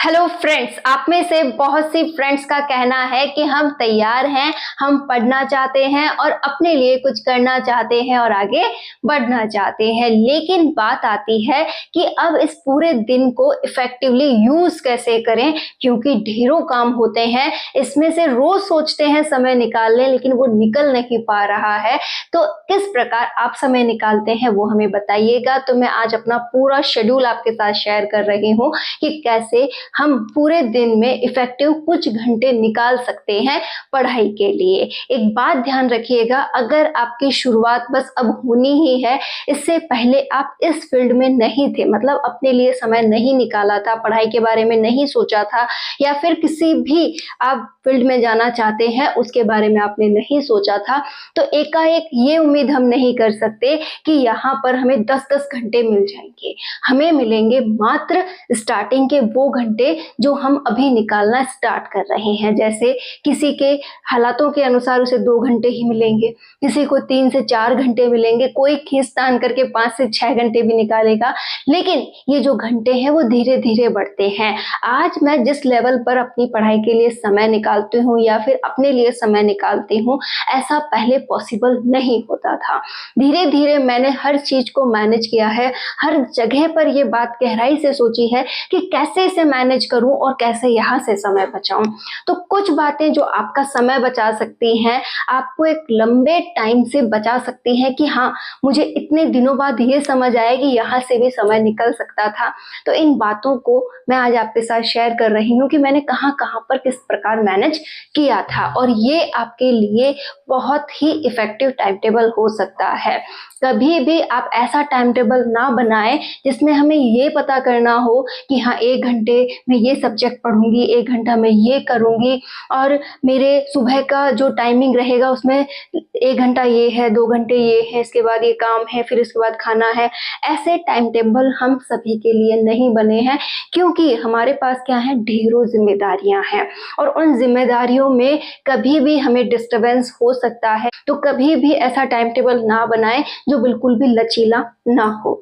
Hello friends, आप में से बहुत सी फ्रेंड्स का कहना है कि हम तैयार हैं, हम पढ़ना चाहते हैं और अपने लिए कुछ करना चाहते हैं और आगे बढ़ना चाहते हैं। लेकिन बात आती है कि अब इस पूरे दिन को इफेक्टिवली यूज कैसे करें, क्योंकि ढेरों काम होते हैं। इसमें से रोज सोचते हैं समय निकाल लें, लेकिन वो निकल नहीं पा रहा है। तो किस प्रकार आप समय निकालते हैं वो हमें बताइएगा। तो मैं आज अपना पूरा शेड्यूल आपके साथ शेयर कर रही हूँ कि कैसे हम पूरे दिन में इफेक्टिव कुछ घंटे निकाल सकते हैं पढ़ाई के लिए। एक बात ध्यान रखिएगा, अगर आपकी शुरुआत बस अब होनी ही है, इससे पहले आप इस फील्ड में नहीं थे, मतलब अपने लिए समय नहीं निकाला था, पढ़ाई के बारे में नहीं सोचा था, या फिर किसी भी आप फील्ड में जाना चाहते हैं उसके बारे में आपने नहीं सोचा था, तो एकाएक ये उम्मीद हम नहीं कर सकते कि यहाँ पर हमें 10-10 घंटे मिल जाएंगे। हमें मिलेंगे मात्र स्टार्टिंग के वो घंटे जो हम अभी निकालना स्टार्ट कर रहे हैं। जैसे किसी के हालातों के अनुसार उसे 2 घंटे ही मिलेंगे, किसी को 3 से 4 घंटे मिलेंगे, कोई खींचतान करके 5 से 6 घंटे भी निकालेगा। लेकिन ये जो घंटे हैं वो धीरे धीरे बढ़ते हैं। आज मैं जिस लेवल पर अपनी पढ़ाई के लिए समय निकालती हूँ या फिर अपने लिए समय निकालती हूँ, ऐसा पहले पॉसिबल नहीं होता था। धीरे धीरे मैंने हर चीज को मैनेज किया है, हर जगह पर ये बात गहराई से सोची है कि कैसे इसे मैनेज करूं और कैसे यहाँ से समय बचाऊं। तो कुछ बातें जो आपका समय बचा सकती हैं, आपको एक लंबे टाइम से बचा सकती हैं कि हाँ, मुझे इतने दिनों बाद ये समझ आया कि यहाँ से भी समय निकल सकता था। तो इन बातों को मैं आज आपके साथ शेयर कर रही हूँ कि मैंने कहाँ कहाँ पर किस प्रकार मैनेज किया था, और ये आपके लिए बहुत ही इफेक्टिव टाइम टेबल हो सकता है। कभी भी आप ऐसा टाइम टेबल ना बनाएं जिसमें हमें ये पता करना हो कि हाँ, 1 घंटे में ये सब्जेक्ट पढ़ूंगी, 1 घंटा में ये करूंगी, और मेरे सुबह का जो टाइमिंग रहेगा उसमें 1 घंटा ये है, 2 घंटे ये है, इसके बाद ये काम है, फिर इसके बाद खाना है। ऐसे टाइम टेबल हम सभी के लिए नहीं बने हैं, क्योंकि हमारे पास क्या है, ढेरों जिम्मेदारियां हैं और उन जिम्मेदारियों में कभी भी हमें डिस्टरबेंस हो सकता है। तो कभी भी ऐसा टाइम टेबल ना बनाएं जो बिल्कुल भी लचीला ना हो।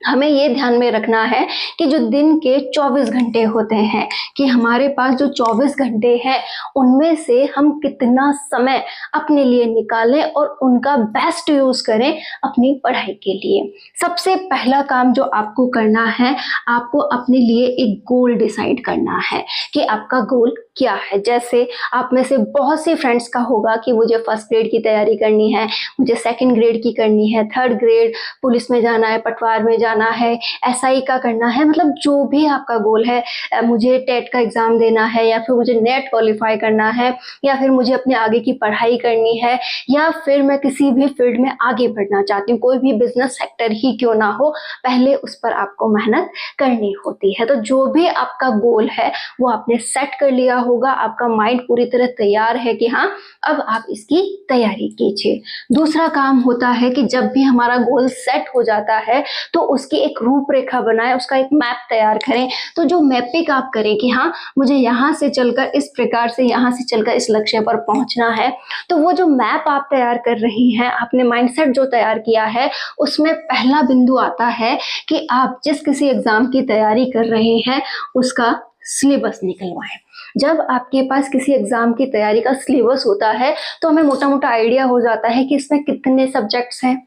हमें ये ध्यान में रखना है कि जो दिन के 24 घंटे होते हैं, कि हमारे पास जो 24 घंटे हैं उनमें से हम कितना समय अपने लिए निकालें और उनका बेस्ट यूज करें अपनी पढ़ाई के लिए। सबसे पहला काम जो आपको करना है, आपको अपने लिए एक गोल डिसाइड करना है कि आपका गोल क्या है। जैसे आप में से बहुत सी फ्रेंड्स का होगा कि मुझे फर्स्ट ग्रेड की तैयारी करनी है, मुझे सेकंड ग्रेड की करनी है, थर्ड ग्रेड पुलिस में जाना है, पटवार में जाना है, एसआई का करना है, मतलब जो भी आपका गोल है, मुझे टेट का एग्जाम देना है, या फिर मुझे नेट क्वालिफाई करना है, या फिर मुझे अपने आगे की पढ़ाई करनी है, या फिर मैं किसी भी फील्ड में आगे बढ़ना चाहती हूँ, कोई भी बिजनेस सेक्टर ही क्यों ना हो, पहले उस पर आपको मेहनत करनी होती है। तो जो भी आपका गोल है वो आपने सेट कर लिया होगा, आपका माइंड पूरी तरह तैयार है कि हाँ, अब आप इसकी तैयारी कीजिए। दूसरा काम होता है कि जब भी हमारा गोल सेट हो जाता है तो उसकी एक रूपरेखा बनाएं, उसका एक मैप तैयार करें। तो जो मैपिंग आप करें कि हाँ, मुझे यहाँ से चलकर इस प्रकार से, यहाँ से चलकर इस लक्ष्य पर पहुंचना है, तो वो जो मैप आप तैयार कर रही हैं, आपने माइंडसेट जो तैयार किया है, उसमें पहला बिंदु आता है कि आप जिस किसी एग्जाम की तैयारी कर रहे हैं उसका सिलेबस निकलवाएं। जब आपके पास किसी एग्जाम की तैयारी का सिलेबस होता है तो हमें मोटा मोटा आइडिया हो जाता है कि इसमें कितने सब्जेक्ट्स हैं,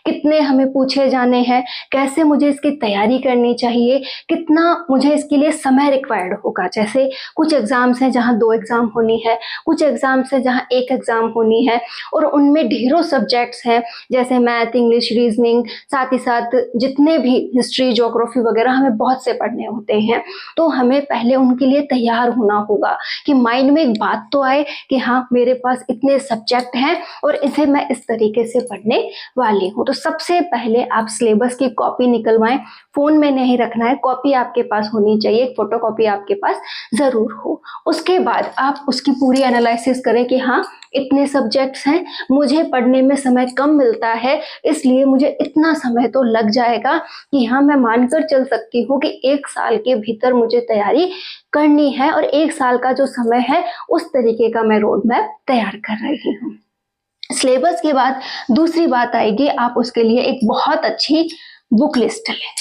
कितने हमें पूछे जाने हैं, कैसे मुझे इसकी तैयारी करनी चाहिए, कितना मुझे इसके लिए समय रिक्वायर्ड होगा। जैसे कुछ एग्जाम्स हैं जहां 2 एग्जाम होनी है, कुछ एग्जाम्स हैं जहां 1 एग्जाम होनी है, और उनमें ढेरों सब्जेक्ट्स हैं, जैसे मैथ, इंग्लिश, रीजनिंग, साथ ही साथ जितने भी हिस्ट्री, ज्योग्राफी वगैरह हमें बहुत से पढ़ने होते हैं। तो हमें पहले उनके लिए तैयार होना होगा कि माइंड में एक बात तो आए कि हाँ, मेरे पास इतने सब्जेक्ट हैं और इसे मैं इस तरीके से पढ़ने वाली हूँ। तो सबसे पहले आप सिलेबस की कॉपी निकलवाएं। फोन में नहीं रखना है, कॉपी आपके पास होनी चाहिए, फोटो कॉपी आपके पास जरूर हो। उसके बाद आप उसकी पूरी एनालिसिस करें कि हाँ, इतने सब्जेक्ट्स हैं, मुझे पढ़ने में समय कम मिलता है, इसलिए मुझे इतना समय तो लग जाएगा कि हाँ, मैं मानकर चल सकती हूँ कि 1 साल के भीतर मुझे तैयारी करनी है, और 1 साल का जो समय है उस तरीके का मैं रोड मैप तैयार कर रही हूँ। सिलेबस के बाद दूसरी बात आएगी, आप उसके लिए एक बहुत अच्छी बुक लिस्ट लें।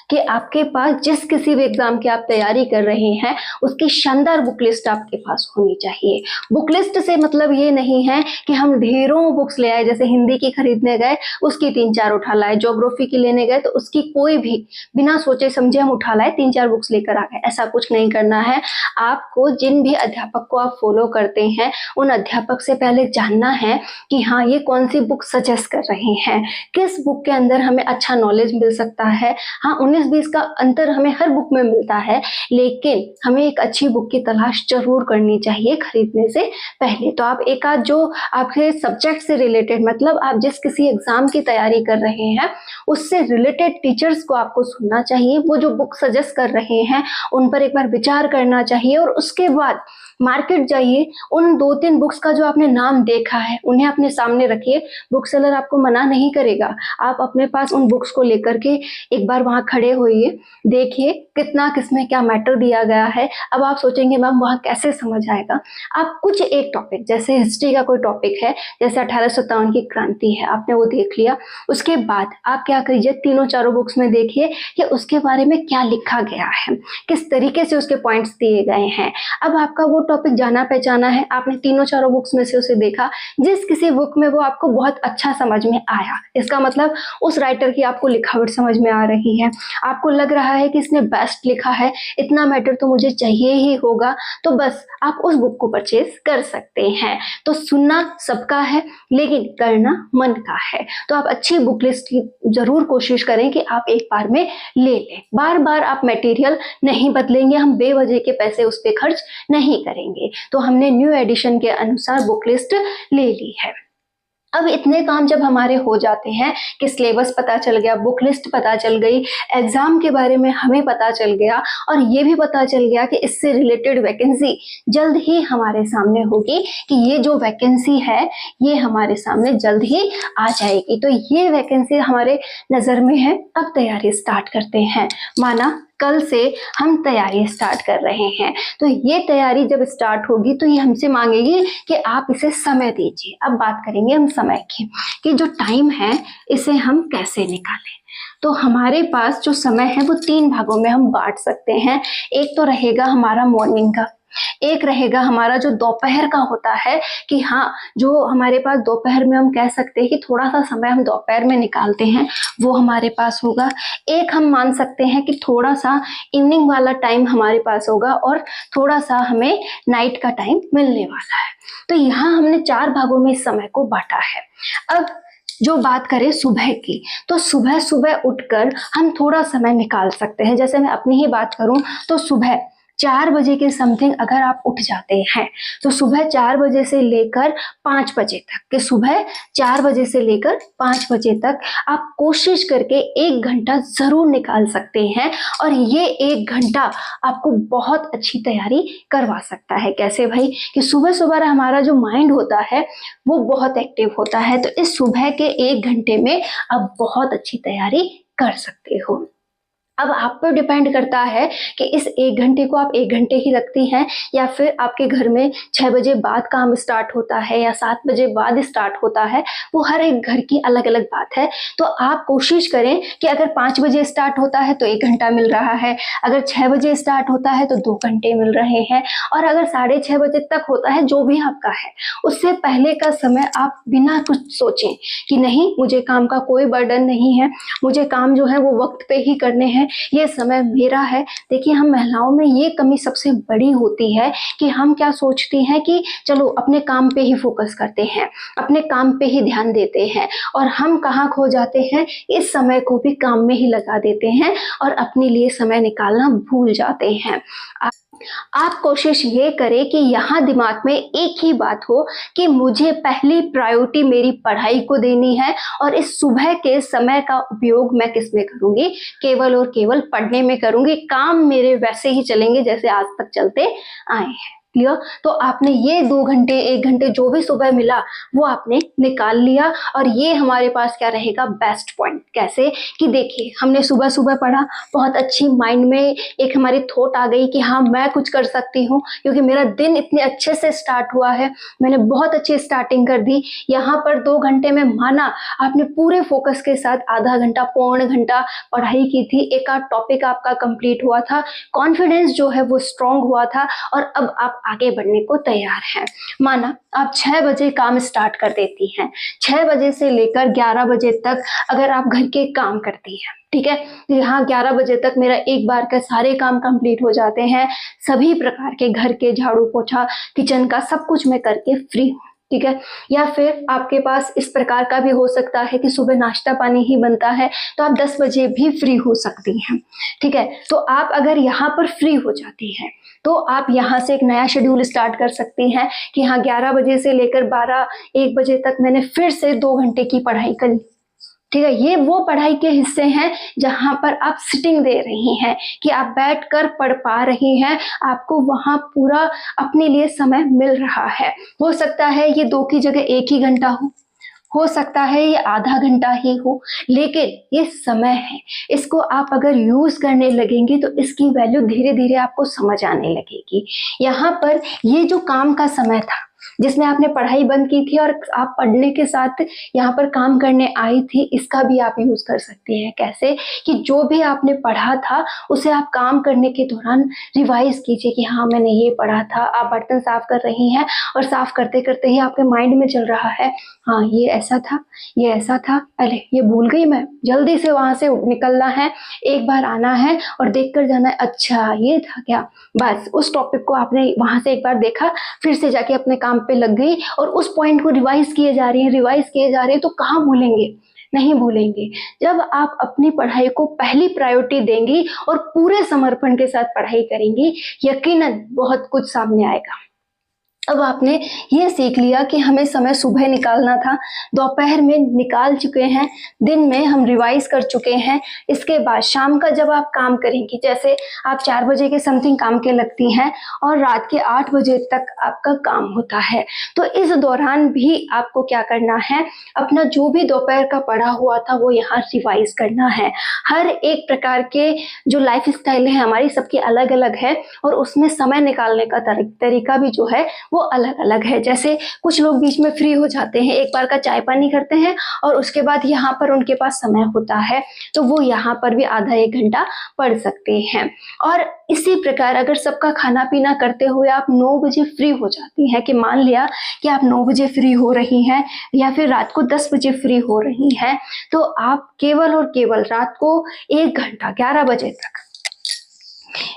कि आपके पास जिस किसी भी एग्जाम की आप तैयारी कर रहे हैं उसकी शानदार बुक लिस्ट आपके पास होनी चाहिए। बुक लिस्ट से मतलब ये नहीं है कि हम ढेरों बुक्स ले आए, जैसे हिंदी की खरीदने गए उसकी 3-4 उठा लाए, ज्योग्राफी की लेने गए तो उसकी कोई भी बिना सोचे समझे हम उठा लाए 3-4 बुक्स लेकर आ गए। ऐसा कुछ नहीं करना है। आपको जिन भी अध्यापक को आप फॉलो करते हैं उन अध्यापक से पहले जानना है कि हाँ ये कौन सी बुक सजेस्ट कर रहे हैं, किस बुक के अंदर हमें अच्छा नॉलेज मिल सकता है। हाँ 19-20 का अंतर हमें हर बुक में मिलता है, लेकिन हमें एक अच्छी बुक की तलाश जरूर करनी चाहिए खरीदने से पहले। तो आप एक आध जो आपके सब्जेक्ट से रिलेटेड, मतलब आप जिस किसी एग्जाम की तैयारी कर रहे हैं उससे रिलेटेड टीचर्स को आपको सुनना चाहिए। वो जो बुक सजेस्ट कर रहे हैं उन पर एक बार विचार करना चाहिए और उसके बाद मार्केट जाइए, उन 2-3 बुक्स का जो आपने नाम देखा है उन्हें अपने सामने रखिए। बुक सेलर आपको मना नहीं करेगा। आप अपने पास उन बुक्स को लेकर के एक बार वहां खड़े होइए, देखिए कितना किसमें क्या मैटर दिया गया है। अब आप सोचेंगे मैम वहां कैसे समझ आएगा। आप कुछ एक टॉपिक, जैसे हिस्ट्री का कोई टॉपिक है, जैसे 1857 की क्रांति है, आपने वो देख लिया, उसके बाद आप क्या करिए 3-4 बुक्स में देखिए कि उसके बारे में क्या लिखा गया है, किस तरीके से उसके पॉइंट्स दिए गए हैं। अब आपका वो टॉपिक जाना पहचाना है, आपने 3-4 बुक्स में से उसे देखा, जिस किसी बुक में वो आपको बहुत अच्छा समझ में आया, इसका मतलब उस राइटर की आपको लिखावट समझ में आ रही है, आपको लग रहा है कि इसने बेस्ट लिखा है, इतना मैटर तो मुझे चाहिए ही होगा, तो बस आप उस बुक को परचेज कर सकते हैं। तो सुनना सबका है लेकिन करना मन का है। तो आप अच्छी बुक लिस्ट की जरूर कोशिश करें कि आप एक बार में ले लें। बार बार आप मटेरियल नहीं बदलेंगे, हम बेवजह के पैसे उस पर खर्च नहीं करेंगे। तो हमने न्यू एडिशन के अनुसार बुक लिस्ट ले ली है। अब इतने काम जब हमारे हो जाते हैं कि सिलेबस पता चल गया, बुक लिस्ट पता चल गई, एग्जाम के बारे में हमें पता चल गया और ये भी पता चल गया कि इससे रिलेटेड वैकेंसी जल्द ही हमारे सामने होगी, कि ये जो वैकेंसी है ये हमारे सामने जल्द ही आ जाएगी। तो ये वैकेंसी हमारे नज़र में है, अब तैयारी स्टार्ट करते हैं। माना कल से हम तैयारी स्टार्ट कर रहे हैं, तो ये तैयारी जब स्टार्ट होगी तो ये हमसे मांगेगी कि आप इसे समय दीजिए। अब बात करेंगे हम समय की, कि जो टाइम है इसे हम कैसे निकालें। तो हमारे पास जो समय है वो 3 भागों में हम बांट सकते हैं। एक तो रहेगा हमारा मॉर्निंग का, एक रहेगा हमारा जो दोपहर का होता है, कि हाँ जो हमारे पास दोपहर में हम कह सकते हैं कि थोड़ा सा समय हम दोपहर में निकालते हैं, वो हमारे पास होगा। एक हम मान सकते हैं कि थोड़ा सा इवनिंग वाला टाइम हमारे पास होगा और थोड़ा सा हमें नाइट का टाइम मिलने वाला है। तो यहाँ हमने 4 भागों में इस समय को बांटा है। अब जो बात करें सुबह की, तो सुबह सुबह उठकर हम थोड़ा समय निकाल सकते हैं। जैसे मैं अपनी ही बात करूं तो सुबह 4 बजे के समथिंग अगर आप उठ जाते हैं तो सुबह 4 बजे से लेकर 5 बजे तक, कि सुबह 4 बजे से लेकर 5 बजे तक आप कोशिश करके 1 घंटा जरूर निकाल सकते हैं। और ये 1 घंटा आपको बहुत अच्छी तैयारी करवा सकता है। कैसे भाई? कि सुबह सुबह हमारा जो माइंड होता है वो बहुत एक्टिव होता है, तो इस सुबह के 1 घंटे में आप बहुत अच्छी तैयारी कर सकते हो। अब आप पर डिपेंड करता है कि इस 1 घंटे को आप 1 घंटे ही रखती हैं या फिर आपके घर में 6 बजे बाद काम स्टार्ट होता है या 7 बजे बाद स्टार्ट होता है, वो हर एक घर की अलग अलग बात है। तो आप कोशिश करें कि अगर 5 बजे स्टार्ट होता है तो 1 घंटा मिल रहा है, अगर 6 बजे स्टार्ट होता है तो 2 घंटे मिल रहे हैं, और अगर 6:30 बजे तक होता है, जो भी आपका है, उससे पहले का समय आप बिना कुछ सोचें कि नहीं मुझे काम का कोई बर्डन नहीं है, मुझे काम जो है वो वक्त पे ही करने हैं, ये समय मेरा है। देखिए हम महिलाओं में ये कमी सबसे बड़ी होती है कि हम क्या सोचती हैं कि चलो अपने काम पे ही फोकस करते हैं, अपने काम पे ही ध्यान देते हैं, और हम कहाँ खो जाते हैं, इस समय को भी काम में ही लगा देते हैं और अपने लिए समय निकालना भूल जाते हैं। आप कोशिश ये करें कि यहाँ दिमाग में एक ही बात हो कि मुझे पहली प्रायोरिटी मेरी पढ़ाई को देनी है, और इस सुबह के समय का उपयोग मैं किस में करूंगी? केवल और केवल पढ़ने में करूंगी। काम मेरे वैसे ही चलेंगे जैसे आज तक चलते आए हैं। लिया, तो आपने ये 2 घंटे 1 घंटे जो भी सुबह मिला वो आपने निकाल लिया। और ये हमारे पास क्या रहेगा, बेस्ट पॉइंट। कैसे कि देखिए, हमने सुबह सुबह पढ़ा, बहुत अच्छी माइंड में एक हमारी थॉट आ गई कि हाँ मैं कुछ कर सकती हूँ, क्योंकि मेरा दिन इतने अच्छे से स्टार्ट हुआ है, मैंने बहुत अच्छी स्टार्टिंग कर दी। यहाँ पर 2 घंटे में माना आपने पूरे फोकस के साथ आधा घंटा पौन घंटा पढ़ाई की थी, एक आध टॉपिक आपका कंप्लीट हुआ था, कॉन्फिडेंस जो है वो स्ट्रांग हुआ था, और अब आप आगे बढ़ने को तैयार हैं। माना आप 6 बजे काम स्टार्ट कर देती हैं, 6 बजे से लेकर 11 बजे तक अगर आप घर के काम करती हैं, ठीक है, यहाँ 11 बजे तक मेरा एक बार का सारे काम कंप्लीट हो जाते हैं, सभी प्रकार के घर के झाड़ू पोछा किचन का सब कुछ मैं करके फ्री हूँ, ठीक है। या फिर आपके पास इस प्रकार का भी हो सकता है कि सुबह नाश्ता पानी ही बनता है, तो आप 10 बजे भी फ्री हो सकती हैं, ठीक है। तो आप अगर यहाँ पर फ्री हो जाती हैं तो आप यहाँ से एक नया शेड्यूल स्टार्ट कर सकती हैं कि हाँ 11 बजे से लेकर 12-1 बजे तक मैंने फिर से 2 घंटे की पढ़ाई कर ली, ठीक है। ये वो पढ़ाई के हिस्से हैं जहां पर आप सिटिंग दे रही हैं कि आप बैठकर पढ़ पा रही हैं, आपको वहां पूरा अपने लिए समय मिल रहा है। हो सकता है ये 2 की जगह 1 ही घंटा हो सकता है ये आधा घंटा ही हो, लेकिन ये समय है, इसको आप अगर यूज करने लगेंगे तो इसकी वैल्यू धीरे धीरे आपको समझ आने लगेगी। यहाँ पर ये जो काम का समय था जिसमें आपने पढ़ाई बंद की थी और आप पढ़ने के साथ यहाँ पर काम करने आई थी, इसका भी आप यूज कर सकती हैं। कैसे कि जो भी आपने पढ़ा था उसे आप काम करने के दौरान रिवाइज कीजिए कि हाँ मैंने ये पढ़ा था। आप बर्तन साफ कर रही हैं और साफ करते करते ही आपके माइंड में चल रहा है, हाँ ये ऐसा था, ये ऐसा था, अरे ये भूल गई मैं, जल्दी से वहां से निकलना है, एक बार आना है और देख कर जाना है, अच्छा ये था क्या। बस उस टॉपिक को आपने वहां से एक बार देखा, फिर से जाके अपने काम पे लग गई और उस पॉइंट को रिवाइज किए जा रही हैं, तो कहाँ भूलेंगे, नहीं भूलेंगे। जब आप अपनी पढ़ाई को पहली प्रायोरिटी देंगी और पूरे समर्पण के साथ पढ़ाई करेंगी, यकीनन बहुत कुछ सामने आएगा। अब आपने ये सीख लिया कि हमें समय सुबह निकालना था, दोपहर में निकाल चुके हैं, दिन में हम रिवाइज कर चुके हैं। इसके बाद शाम का जब आप काम करेंगी, जैसे आप 4 बजे के समथिंग काम के लगती हैं और रात के 8 बजे तक आपका काम होता है, तो इस दौरान भी आपको क्या करना है, अपना जो भी दोपहर का पढ़ा हुआ था वो यहाँ रिवाइज करना है। हर एक प्रकार के जो लाइफ स्टाइल है हमारी सबकी अलग अलग है और उसमें समय निकालने का तरीका भी जो है वो अलग अलग है। जैसे कुछ लोग बीच में फ्री हो जाते हैं, एक बार का चाय पानी करते हैं और उसके बाद यहाँ पर उनके पास समय होता है, तो वो यहाँ पर भी आधा 1 घंटा पढ़ सकते हैं। और इसी प्रकार अगर सबका खाना पीना करते हुए आप 9 बजे फ्री हो जाती हैं, कि मान लिया कि आप 9 बजे फ्री हो रही हैं या फिर रात को 10 बजे फ्री हो रही हैं, तो आप केवल और केवल रात को 1 घंटा 11 बजे तक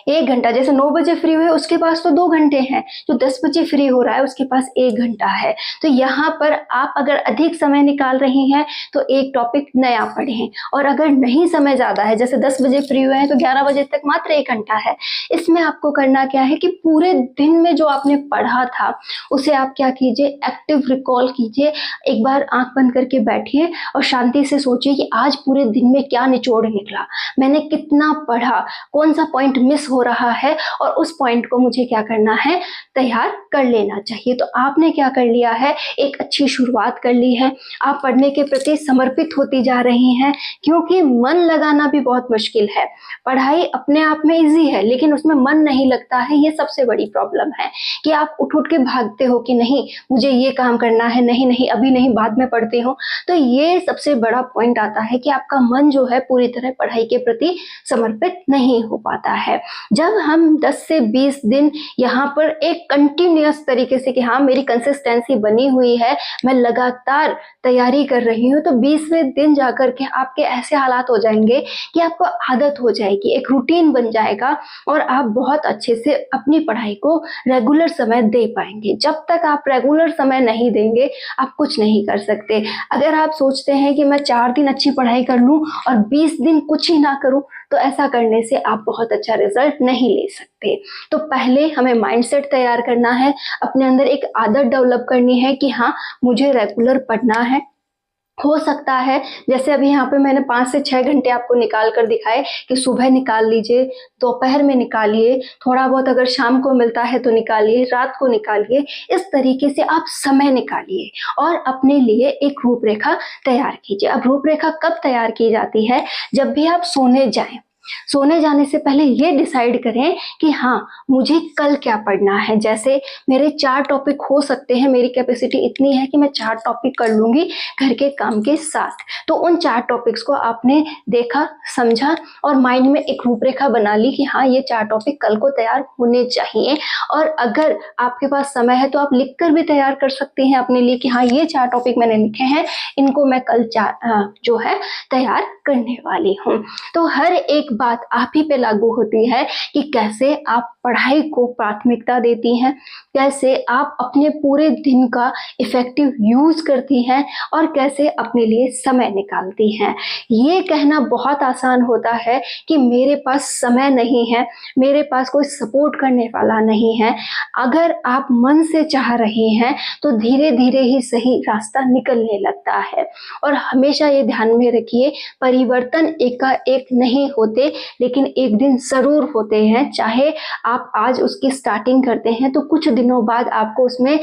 1 घंटा, जैसे 9 बजे फ्री हुए उसके पास तो 2 घंटे हैं, जो 10 बजे फ्री हो रहा है उसके पास 1 घंटा है। तो यहाँ पर आप अगर अधिक समय निकाल रही हैं तो एक टॉपिक नया पढ़ें, और अगर नहीं समय ज़्यादा है, जैसे 10 बजे फ्री हुए हैं तो 11 बजे तक मात्र 1 घंटा है, इसमें आपको करना क्या है कि पूरे दिन में जो आपने पढ़ा था उसे आप क्या कीजिए, एक्टिव रिकॉल कीजिए। एक बार आंख बंद करके बैठिए और शांति से सोचिए कि आज पूरे दिन में क्या निचोड़ निकला, मैंने कितना पढ़ा, कौन सा पॉइंट मिस हो रहा है और उस पॉइंट को मुझे क्या करना है, तैयार कर लेना चाहिए। तो आपने क्या कर लिया है, एक अच्छी शुरुआत कर ली है, आप पढ़ने के प्रति समर्पित होती जा रही हैं, क्योंकि मन लगाना भी बहुत मुश्किल है। पढ़ाई अपने आप में इजी है लेकिन उसमें मन नहीं लगता है, ये सबसे बड़ी प्रॉब्लम है कि आप उठ उठ के भागते हो कि नहीं मुझे ये काम करना है, नहीं नहीं अभी नहीं, बाद में पढ़ती हूँ। तो ये सबसे बड़ा पॉइंट आता है कि आपका मन जो है पूरी तरह पढ़ाई के प्रति समर्पित नहीं हो पाता है। जब हम 10 से 20 दिन यहाँ पर एक कंटिन्यूअस तरीके से कि हाँ मेरी कंसिस्टेंसी बनी हुई है, मैं लगातार तैयारी कर रही हूँ, तो 20वें दिन जाकर के आपके ऐसे हालात हो जाएंगे कि आपको आदत हो जाएगी, एक रूटीन बन जाएगा और आप बहुत अच्छे से अपनी पढ़ाई को रेगुलर समय दे पाएंगे। जब तक आप रेगुलर समय नहीं देंगे आप कुछ नहीं कर सकते। अगर आप सोचते हैं कि मैं 4 दिन अच्छी पढ़ाई कर लूँ और 20 दिन कुछ ही ना करूँ, तो ऐसा करने से आप बहुत अच्छा रिजल्ट नहीं ले सकते। तो पहले हमें माइंडसेट तैयार करना है, अपने अंदर एक आदत डेवलप करनी है कि हाँ मुझे रेगुलर पढ़ना है, हो सकता है जैसे अभी यहाँ पे मैंने 5 से 6 घंटे आपको निकाल कर दिखाए कि सुबह निकाल लीजिए, दोपहर में निकालिए, थोड़ा बहुत अगर शाम को मिलता है तो निकालिए, रात को निकालिए। इस तरीके से आप समय निकालिए और अपने लिए एक रूपरेखा तैयार कीजिए। अब रूपरेखा कब तैयार की जाती है? जब भी आप सोने जाएं। सोने जाने से पहले ये डिसाइड करें कि हाँ, मुझे कल क्या पढ़ना है। जैसे मेरे 4 टॉपिक हो सकते हैं, मेरी कैपेसिटी इतनी है कि मैं 4 टॉपिक कर लूंगी घर के काम के साथ। तो उन 4 टॉपिक्स को आपने देखा, समझा और माइंड में एक रूपरेखा बना ली कि हाँ, ये 4 टॉपिक कल को तैयार होने चाहिए। और अगर आपके पास समय है तो आप लिख कर भी तैयार कर सकते हैं अपने लिए कि हाँ, ये 4 टॉपिक मैंने लिखे हैं, इनको मैं कल जो है तैयार करने वाली हूँ। तो हर एक बात आप ही पे लागू होती है कि कैसे आप पढ़ाई को प्राथमिकता देती हैं, कैसे आप अपने पूरे दिन का इफेक्टिव यूज करती हैं और कैसे अपने लिए समय निकालती हैं। ये कहना बहुत आसान होता है कि मेरे पास समय नहीं है, मेरे पास कोई सपोर्ट करने वाला नहीं है। अगर आप मन से चाह रही हैं तो धीरे धीरे ही सही रास्ता निकलने लगता है। और हमेशा ये ध्यान में रखिए, परिवर्तन एकाएक नहीं होते, लेकिन एक दिन जरूर होते हैं। चाहे आप आज उसकी स्टार्टिंग करते हैं तो कुछ दिनों बाद आपको उसमें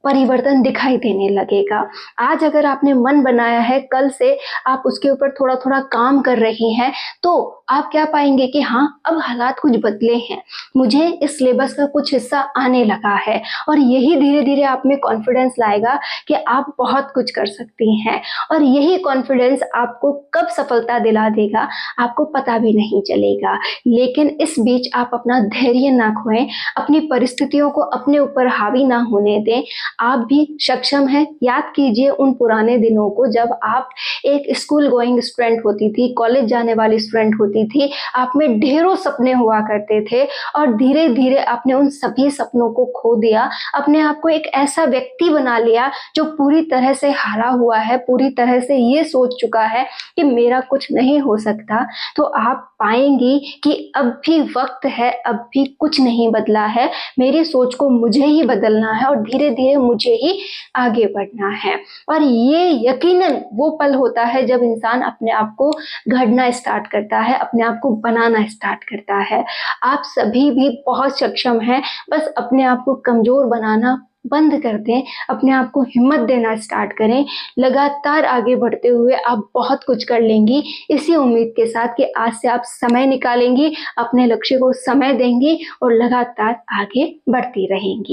परिवर्तन दिखाई देने लगेगा। आज अगर आपने मन बनाया है, कल से आप उसके ऊपर थोड़ा थोड़ा काम कर रही हैं, तो आप क्या पाएंगे कि हाँ, अब हालात कुछ बदले हैं, मुझे इस सिलेबस का कुछ हिस्सा आने लगा है। और यही धीरे धीरे आप में कॉन्फिडेंस लाएगा कि आप बहुत कुछ कर सकती हैं। और यही कॉन्फिडेंस आपको कब सफलता दिला देगा आपको पता भी नहीं चलेगा। लेकिन इस बीच आप अपना धैर्य ना खोएं, अपनी परिस्थितियों को अपने ऊपर हावी ना होने दें। आप भी सक्षम हैं। याद कीजिए उन पुराने दिनों को जब आप एक स्कूल गोइंग स्टूडेंट होती थी, कॉलेज जाने वाली स्टूडेंट होती थी, आप में ढेरों सपने हुआ करते थे और धीरे धीरे आपने उन सभी सपनों को खो दिया, अपने आप को एक ऐसा व्यक्ति बना लिया जो पूरी तरह से हारा हुआ है, पूरी तरह से ये सोच चुका है कि मेरा कुछ नहीं हो सकता। तो आप पाएंगी कि अब भी वक्त है, अब भी कुछ नहीं बदला है, मेरी सोच को मुझे ही बदलना है और धीरे धीरे मुझे ही आगे बढ़ना है। और ये यकीनन वो पल होता है जब इंसान अपने आप को गढ़ना स्टार्ट करता है, अपने आप को बनाना स्टार्ट करता है। आप सभी भी बहुत सक्षम हैं, बस अपने आप को कमजोर बनाना बंद कर दें, अपने आप को हिम्मत देना स्टार्ट करें। लगातार आगे बढ़ते हुए आप बहुत कुछ कर लेंगी, इसी उम्मीद के साथ कि आज से आप समय निकालेंगी, अपने लक्ष्य को समय देंगी और लगातार आगे बढ़ती रहेंगी।